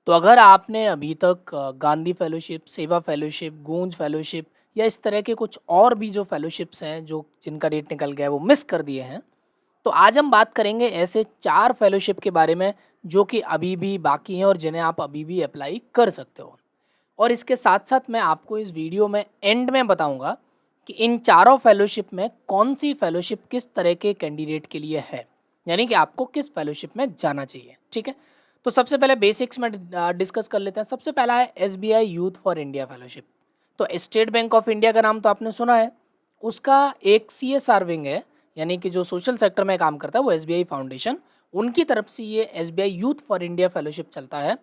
तो अगर आपने अभी तक गांधी फेलोशिप, सेवा फेलोशिप, गूंज फेलोशिप या इस तरह के कुछ और भी जो फेलोशिप्स हैं जो जिनका डेट निकल गया है वो मिस कर दिए हैं, तो आज हम बात करेंगे ऐसे 4 फेलोशिप के बारे में जो कि अभी भी बाकी हैं और जिन्हें आप अभी भी अप्लाई कर सकते हो। और इसके साथ-साथ मैं आपको इस वीडियो में एंड में बताऊँगा कि इन चारों फेलोशिप में कौन-सी फेलोशिप किस तरह के कैंडिडेट के लिए है। यानी कि आपको किस फेलोशिप में जाना चाहिए, ठीक है? तो सबसे पहले बेसिक्स में डिस्कस कर लेते हैं। सबसे पहला है SBI youth for India fellowship. तो स्टेट बैंक ऑफ इंडिया का नाम तो आपने सुना है। उसका एक सीएसआर विंग है, यानी कि जो सोशल सेक्टर में काम करता है वो एसबीआई फाउंडेशन, उनकी तरफ से ये SBI youth for India fellowship चलता है।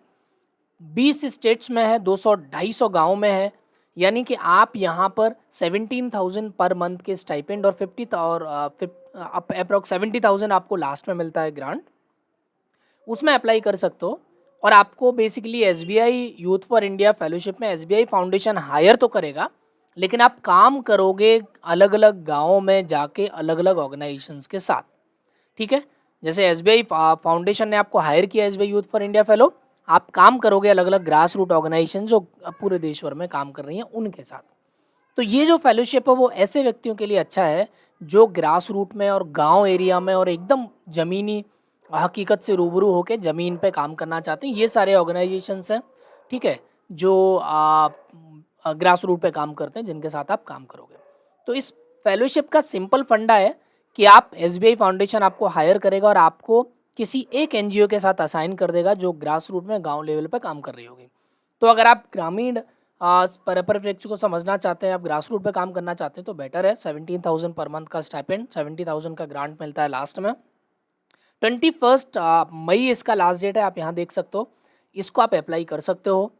20 स्टेट्स में है, 200 250 गाँव में है, यानी कि आप यहाँ पर 17,000 पर मंथ के स्टाइपेंड और 50 और अप्रॉक्स 70,000 आपको लास्ट में मिलता है ग्रांट, उसमें अप्लाई कर सकते हो। और आपको basically SBI youth for India fellowship में एसबीआई फाउंडेशन हायर तो करेगा, लेकिन आप काम करोगे अलग-अलग गाँवों में जाके अलग-अलग ऑर्गेनाइजेशंस के साथ, ठीक है? जैसे एसबीआई फाउंडेशन ने आपको हायर किया SBI youth for India fellow, आप काम करोगे अलग-अलग ग्रास रूट ऑर्गेनाइजेशन जो पूरे देश भर में काम कर रही हैं उनके साथ। तो ये जो फेलोशिप है वो ऐसे व्यक्तियों के लिए अच्छा है जो ग्रास रूट में और गाँव एरिया में और एकदम ज़मीनी हकीकत से रूबरू होके ज़मीन पे काम करना चाहते हैं। ये सारे ऑर्गेनाइजेशंस हैं, ठीक है? जो ग्रास रूट पे काम करते हैं जिनके साथ आप काम करोगे। तो इस फेलोशिप का सिंपल फंडा है कि आप एसबीआई फाउंडेशन आपको हायर करेगा और आपको किसी एक एनजीओ के साथ असाइन कर देगा जो ग्रास रूट में गाँव लेवल पे काम कर रही होगी। तो अगर आप ग्रामीण परिप्रेक्ष्य को समझना चाहते हैं, आप ग्रास रूट पे काम करना चाहते हैं तो बेटर है। 17,000 पर मंथ का स्टाइपेंड, 70,000 का ग्रांट मिलता है लास्ट में। 21 मई इसका लास्ट डेट है, आप यहाँ देख सकते हो। इसको आप अप्लाई कर सकते हो।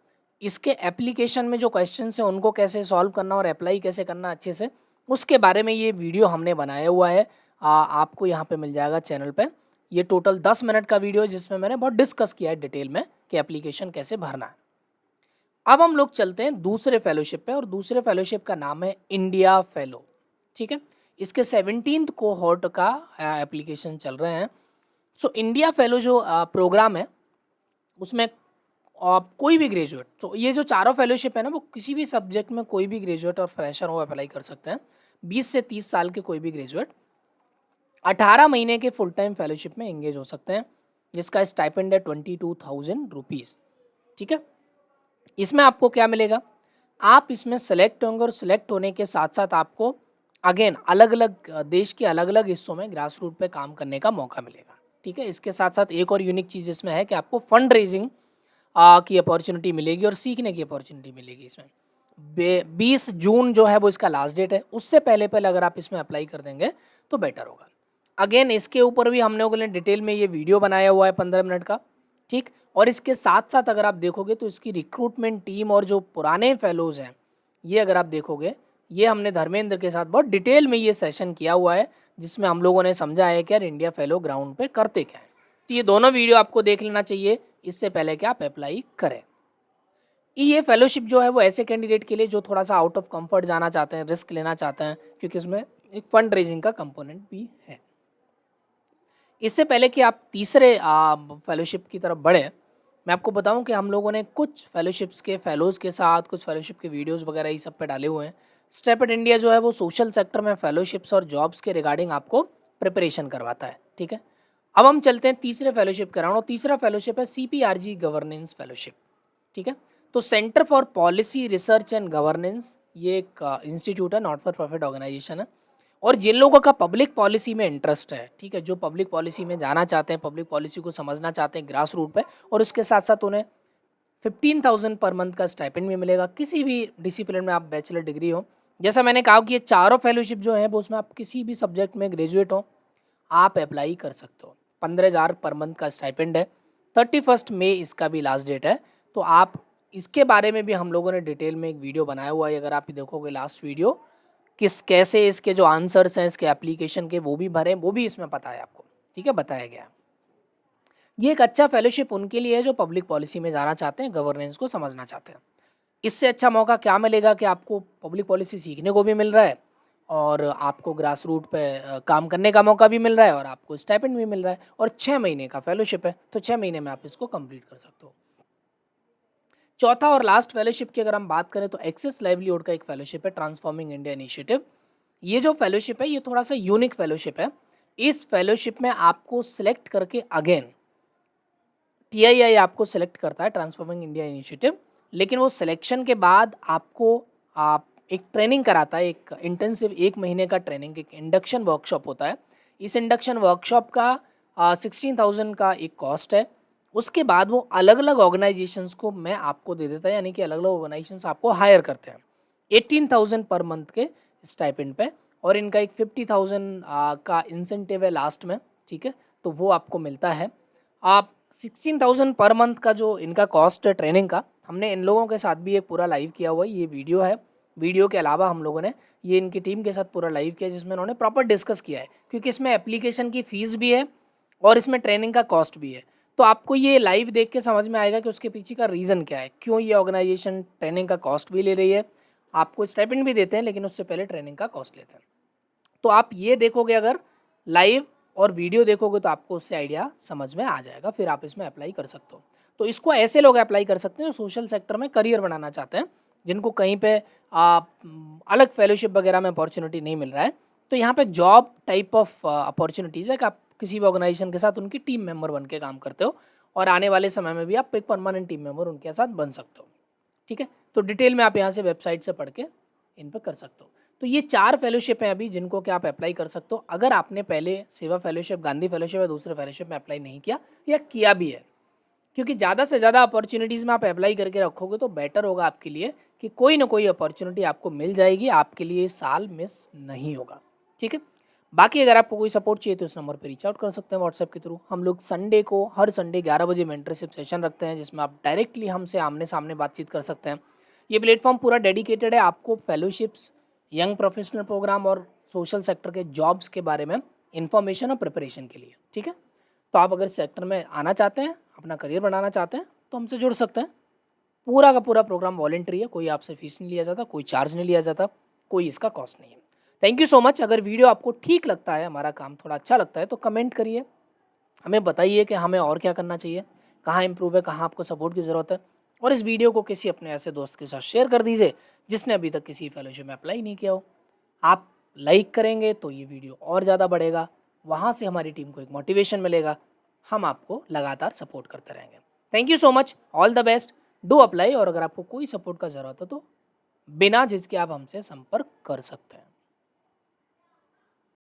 इसके एप्लीकेशन में जो क्वेश्चंस हैं उनको कैसे सॉल्व करना और अप्लाई कैसे करना अच्छे से, उसके बारे में ये वीडियो हमने बनाया हुआ है। आपको यहाँ पे मिल जाएगा चैनल पे। ये टोटल 10 मिनट का वीडियो है जिसमें मैंने बहुत डिस्कस किया है डिटेल में कि एप्लीकेशन कैसे भरना है। अब हम लोग चलते हैं दूसरे फेलोशिप पे और दूसरे फेलोशिप का नाम है इंडिया फेलो, ठीक है? इसके 17th कोहॉर्ट का एप्लीकेशन चल रहे हैं। सो इंडिया फेलो जो प्रोग्राम है उसमें कोई भी ग्रेजुएट, तो ये जो चारों फेलोशिप है ना वो किसी भी सब्जेक्ट में कोई भी ग्रेजुएट और फ्रेशर हो अप्लाई कर सकते हैं। 20 से 30 साल के कोई भी ग्रेजुएट 18 महीने के फुल टाइम फेलोशिप में एंगेज हो सकते हैं, जिसका स्टाइपेंड है 22,000 रुपीज़, ठीक है? इसमें आपको क्या मिलेगा? आप इसमें सेलेक्ट होंगे और सेलेक्ट होने के साथ-साथ आपको अगेन अलग-अलग देश के अलग-अलग हिस्सों में ग्रास रूट पे काम करने का मौका मिलेगा, ठीक है? इसके साथ-साथ एक और यूनिक चीज़ इसमें है कि आपको फंड रेज़िंग की अपॉर्च्युनिटी मिलेगी और सीखने की अपॉर्च्युनिटी मिलेगी इसमें। बे 20 जून जो है वो इसका लास्ट डेट है, उससे पहले-पहले अगर आप इसमें अप्लाई कर देंगे तो बेटर होगा। अगेन इसके ऊपर भी हम लोगों ने डिटेल में ये वीडियो बनाया हुआ है 15 मिनट का, ठीक? और इसके साथ-साथ अगर आप देखोगे तो इसकी रिक्रूटमेंट टीम और जो पुराने फेलोज़ हैं, ये अगर आप देखोगे, ये हमने धर्मेंद्र के साथ बहुत डिटेल में ये सेशन किया हुआ है, जिसमें हम लोगों ने समझा है कि यार इंडिया फेलो ग्राउंड पे करते क्या हैं। तो ये दोनों वीडियो आपको देख लेना चाहिए, इससे पहले कि आप अप्लाई करें। ये फेलोशिप जो है वो ऐसे कैंडिडेट के लिए जो थोड़ा-सा आउट ऑफ कम्फर्ट जाना चाहते हैं, रिस्क लेना चाहते हैं, क्योंकि उसमें एक फंड रेज़िंग का कंपोनेंट भी है। इससे पहले कि आप तीसरे फेलोशिप की तरफ बढ़ें, मैं आपको बताऊँ कि हम लोगों ने कुछ फेलोशिप्स के फेलोज़ के साथ कुछ फेलोशिप के वीडियोज़ वगैरह ये सब पे डाले हुए हैं। स्टेप इंडिया जो है वो सोशल सेक्टर में फेलोशिप्स और जॉब्स के रिगार्डिंग आपको प्रिपरेशन करवाता है, ठीक है? अब हम चलते हैं तीसरे फेलोशिप के राउंड और तीसरा फेलोशिप है सीपीआरजी गवर्नेंस फेलोशिप, ठीक है? तो centre for policy research and governance, ये एक इंस्टीट्यूट है, नॉट फॉर प्रॉफिट ऑर्गेनाइजेशन है। और जिन लोगों का पब्लिक पॉलिसी में इंटरेस्ट है, ठीक है, जो पब्लिक पॉलिसी में जाना चाहते हैं, पब्लिक पॉलिसी को समझना चाहते हैं ग्रास रूट पे, और उसके साथ साथ उन्हें 15,000 पर मंथ का स्टाइपेंड भी मिलेगा, किसी भी डिसिप्लिन में आप बैचलर डिग्री हो। जैसा मैंने कहा कि ये चारों फेलोशिप जो है वो उसमें आप किसी भी सब्जेक्ट में ग्रेजुएट हो, आप अप्लाई कर सकते हो। 15,000 पर मंथ का स्टाइपेंड है। 31 मई इसका भी लास्ट डेट है। तो आप इसके बारे में भी हम लोगों ने डिटेल में एक वीडियो बनाया हुआ है, अगर आप देखोगे लास्ट वीडियो, किस कैसे इसके जो आंसर्स हैं इसके एप्लीकेशन के वो भी भरें, वो भी इसमें पता है आपको, ठीक है, बताया गया है। ये एक अच्छा फेलोशिप उनके लिए है जो पब्लिक पॉलिसी में जाना चाहते हैं, गवर्नेंस को समझना चाहते हैं। इससे अच्छा मौका क्या मिलेगा कि आपको पब्लिक पॉलिसी सीखने को भी मिल रहा है और आपको ग्रास रूट पे काम करने का मौका भी मिल रहा है और आपको स्टाइपेंड भी मिल रहा है, और 6 महीने का फेलोशिप है, तो 6 महीने में आप इसको कंप्लीट कर सकते हो। चौथा और लास्ट फेलोशिप की अगर हम बात करें तो एक्सेस लाइवलीहुड का एक फेलोशिप है, ट्रांसफॉर्मिंग इंडिया इनिशिएटिव। ये जो फेलोशिप है ये थोड़ा सा यूनिक फेलोशिप है। इस फेलोशिप में आपको सिलेक्ट करके अगेन टीआईआई आपको सेलेक्ट करता है, ट्रांसफॉर्मिंग इंडिया इनिशिएटिव। लेकिन वो सिलेक्शन के बाद आपको आप एक ट्रेनिंग कराता है, एक इंटेंसिव 1 महीने का ट्रेनिंग, एक इंडक्शन वर्कशॉप होता है। इस इंडक्शन वर्कशॉप का 16,000 का एक कॉस्ट है। उसके बाद वो अलग अलग ऑर्गेनाइजेशंस को मैं आपको दे देता है, यानी कि अलग अलग ऑर्गेनाइजेशंस आपको हायर करते हैं 18,000 पर मंथ के स्टाइपेंड पे। और इनका एक 50,000 का इंसेंटिव है लास्ट में, ठीक है, तो वो आपको मिलता है। आप 16,000 पर मंथ का जो इनका कॉस्ट है ट्रेनिंग का, हमने इन लोगों के साथ भी एक पूरा लाइव किया हुआ है, ये वीडियो है। वीडियो के अलावा हम लोगों ने ये इनकी टीम के साथ पूरा लाइव किया जिसमें उन्होंने प्रॉपर डिस्कस किया है, क्योंकि इसमें एप्लीकेशन की फ़ीस भी है और इसमें ट्रेनिंग का कॉस्ट भी है। तो आपको ये लाइव देख के समझ में आएगा कि उसके पीछे का रीज़न क्या है, क्यों ये ऑर्गेनाइजेशन ट्रेनिंग का कॉस्ट भी ले रही है, आपको स्टाइपेंड भी देते हैं लेकिन उससे पहले ट्रेनिंग का कॉस्ट लेते हैं। तो आप ये देखोगे अगर लाइव और वीडियो देखोगे तो आपको उससे आइडिया समझ में आ जाएगा, फिर आप इसमें अप्लाई कर सकते हो। तो इसको ऐसे लोग अप्लाई कर सकते हैं जो सोशल सेक्टर में करियर बनाना चाहते हैं, जिनको कहीं पे अलग फेलोशिप वगैरह में अपॉर्चुनिटी नहीं मिल रहा है। तो यहाँ पे जॉब टाइप ऑफ अपॉर्चुनिटीज़ है कि आप किसी भी ऑर्गेनाइजेशन के साथ उनकी टीम मेंबर बन के काम करते हो और आने वाले समय में भी आप एक परमानेंट टीम मेंबर उनके साथ बन सकते हो, ठीक है। तो डिटेल में आप यहाँ से वेबसाइट से पढ़ के इन पर कर सकते हो। तो ये 4 फेलोशिप हैं अभी जिनको कि आप अप्लाई कर सकते हो। अगर आपने पहले सेवा फेलोशिप, गांधी फेलोशिप या दूसरे फेलोशिप में अप्लाई नहीं किया या किया भी है, क्योंकि ज़्यादा से ज़्यादा अपॉर्चुनिटीज़ में आप अप्लाई करके रखोगे तो बेटर होगा आपके लिए कि कोई ना कोई अपॉर्चुनिटी आपको मिल जाएगी, आपके लिए साल मिस नहीं होगा, ठीक है। बाकी अगर आपको कोई सपोर्ट चाहिए तो इस नंबर पे रीच आउट कर सकते हैं व्हाट्सएप के थ्रू। हम लोग संडे को हर संडे 11 बजे मेंटरशिप सेशन रखते हैं जिसमें आप डायरेक्टली हमसे आमने सामने बातचीत कर सकते हैं। ये प्लेटफॉर्म पूरा डेडिकेटेड है आपको फेलोशिप्स, यंग प्रोफेशनल प्रोग्राम और सोशल सेक्टर के जॉब्स के बारे में इंफॉर्मेशन और प्रिपरेशन के लिए, ठीक है। तो आप अगर सेक्टर में आना चाहते हैं, अपना करियर बनाना चाहते हैं तो हमसे जुड़ सकते हैं। पूरा का पूरा प्रोग्राम वॉलंटरी है, कोई आपसे फीस नहीं लिया जाता, कोई चार्ज नहीं लिया जाता, कोई इसका कॉस्ट नहीं है। Thank you so much. अगर वीडियो आपको ठीक लगता है, हमारा काम थोड़ा अच्छा लगता है तो कमेंट करिए, हमें बताइए कि हमें और क्या करना चाहिए, कहाँ इंप्रूव है, कहाँ आपको सपोर्ट की ज़रूरत है। और इस वीडियो को किसी अपने ऐसे दोस्त के साथ शेयर कर दीजिए जिसने अभी तक किसी फेलोशिप में अप्लाई नहीं किया हो। आप लाइक करेंगे तो ये वीडियो और ज़्यादा बढ़ेगा, वहाँ से हमारी टीम को एक मोटिवेशन मिलेगा, हम आपको लगातार सपोर्ट करते रहेंगे। Thank you so much, all the best, do apply. और अगर आपको कोई सपोर्ट का ज़रूरत है तो बिना झिझके आप हमसे संपर्क कर सकते हैं।